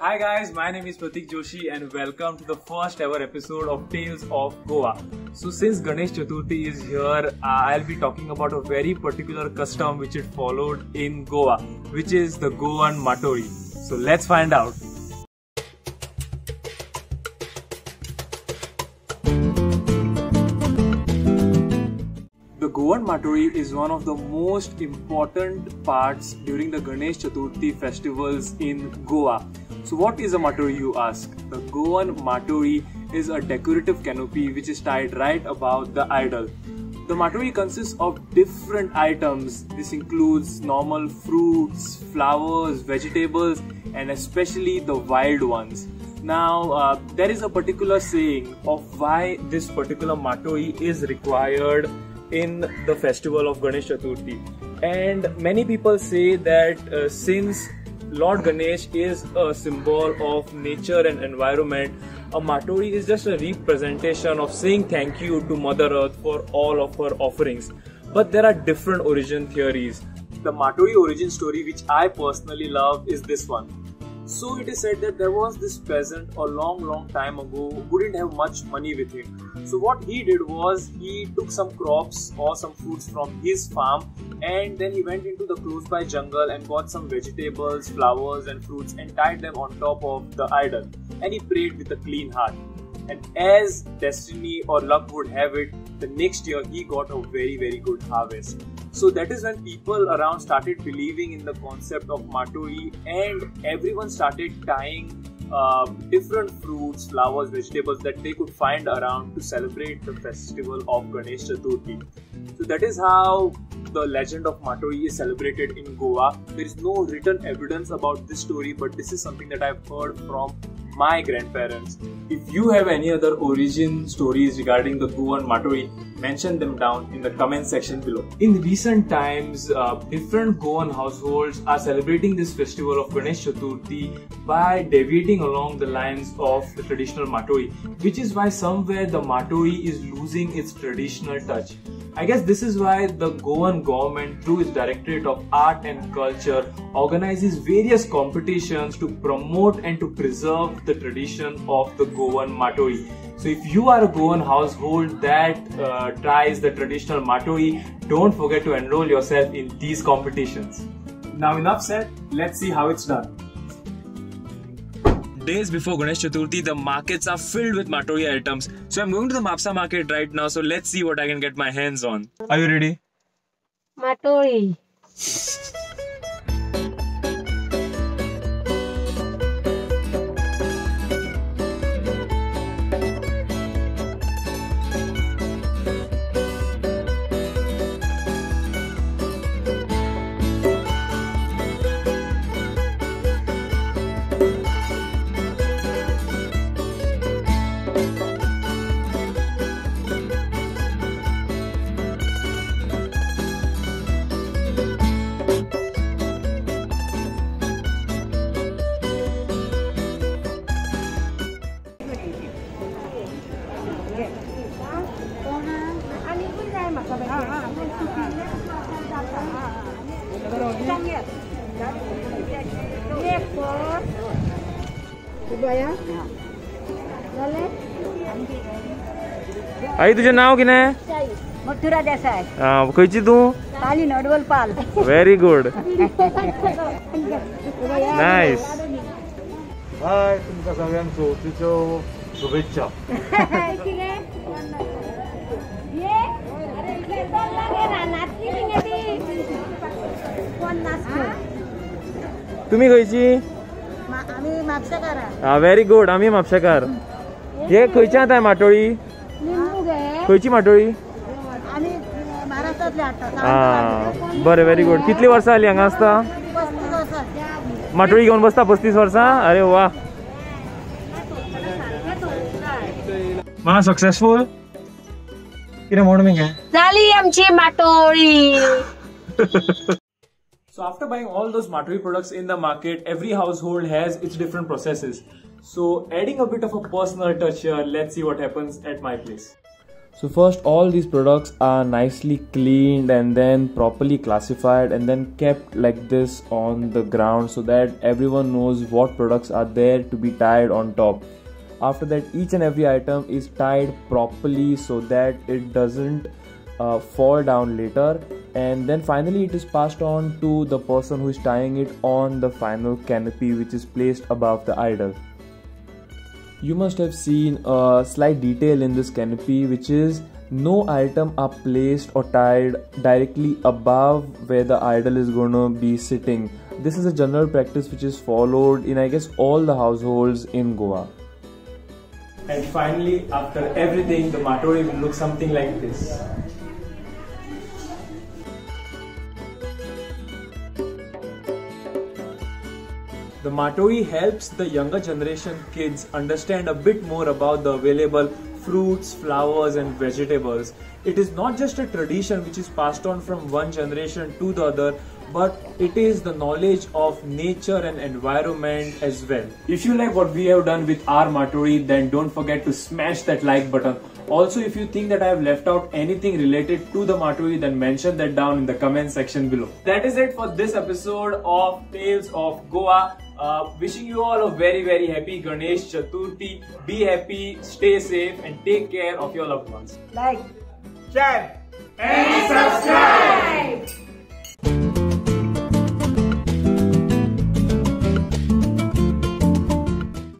Hi guys, my name is Pratik Joshi and welcome to the first ever episode of Tales of Goa. So since Ganesh Chaturthi is here, I'll be talking about a very particular custom which it followed in Goa, which is the Goan Matori. So let's find out. The Goan Matori is one of the most important parts during the Ganesh Chaturthi festivals in Goa. So what is a Matori, you ask? The Goan Matori is a decorative canopy which is tied right above the idol. The Matori consists of different items. This includes normal fruits, flowers, vegetables and especially the wild ones. Now there is a particular saying of why this particular Matori is required in the festival of Ganesh Chaturthi, and many people say that since Lord Ganesh is a symbol of nature and environment, a Matori is just a representation of saying thank you to Mother Earth for all of her offerings. But there are different origin theories. The Matori origin story which I personally love is this one. So it is said that there was this peasant a long time ago who didn't have much money with him. So what he did was he took some crops or some fruits from his farm and then he went into the close by jungle and got some vegetables, flowers and fruits and tied them on top of the idol. And he prayed with a clean heart. And as destiny or luck would have it, the next year he got a very good harvest. So that is when people around started believing in the concept of Matori and everyone started tying different fruits, flowers, vegetables that they could find around to celebrate the festival of Ganesh Chaturthi. So that is how the legend of Matori is celebrated in Goa. There is no written evidence about this story, but this is something that I've heard from my grandparents. If you have any other origin stories regarding the Goan Matori, mention them down in the comment section below. In recent times, different Goan households are celebrating this festival of Ganesh Chaturthi by deviating along the lines of the traditional Matori, which is why somewhere the Matori is losing its traditional touch. I guess this is why the Goan government, through its Directorate of Art and Culture, organizes various competitions to promote and to preserve the tradition of the Goan Matori. So if you are a Goan household that tries the traditional Matori, don't forget to enroll yourself in these competitions. Now enough said, let's see how it's done. Days before Ganesh Chaturthi, the markets are filled with Matori items. So I'm going to the Mapsa market right now, so let's see what I can get my hands on. Are you ready? Matori. आई तुझे नाव किने मथुरा देसाई खयची तू काली नडवल पाल very good nice हाय तुमका सगळ्यांक चवथीच्यो शुभेच्छा तुम्ही खयची आम्ही म्हापशेकार व्हेरी गुड आम्ही म्हापशेकार हे खयच्या आतां माटोळी खयची माटोळी आम्ही महाराष्ट्रातले हाडटा बरें व्हेरी गुड कितली वर्सां जाली हांगा आसता माटोळी घेवन बसता 35 वर्सां अरे वा मा सक्सेसफुल कितें म्हण मी काय झाली आमची माटोळी. So after buying all those Matori products in the market, every household has its different processes. So adding a bit of a personal touch here, let's see what happens at my place. So first, all these products are nicely cleaned and then properly classified and then kept like this on the ground so that everyone knows what products are there to be tied on top. After that, each and every item is tied properly so that it doesn't fall down later, and then finally it is passed on to the person who is tying it on the final canopy, which is placed above the idol. You must have seen a slight detail in this canopy, which is no item are placed or tied directly above where the idol is going to be sitting. This is a general practice which is followed in, I guess, all the households in Goa. And finally, after everything, the matori will look something like this. The matori helps the younger generation kids understand a bit more about the available fruits, flowers and vegetables. It is not just a tradition which is passed on from one generation to the other, but it is the knowledge of nature and environment as well. If you like what we have done with our matori, then don't forget to smash that like button. Also, if you think that I have left out anything related to the matori, then mention that down in the comment section below. That is it for this episode of Tales of Goa. Wishing you all a very happy Ganesh Chaturthi. Be happy, stay safe and take care of your loved ones. Like, Share. And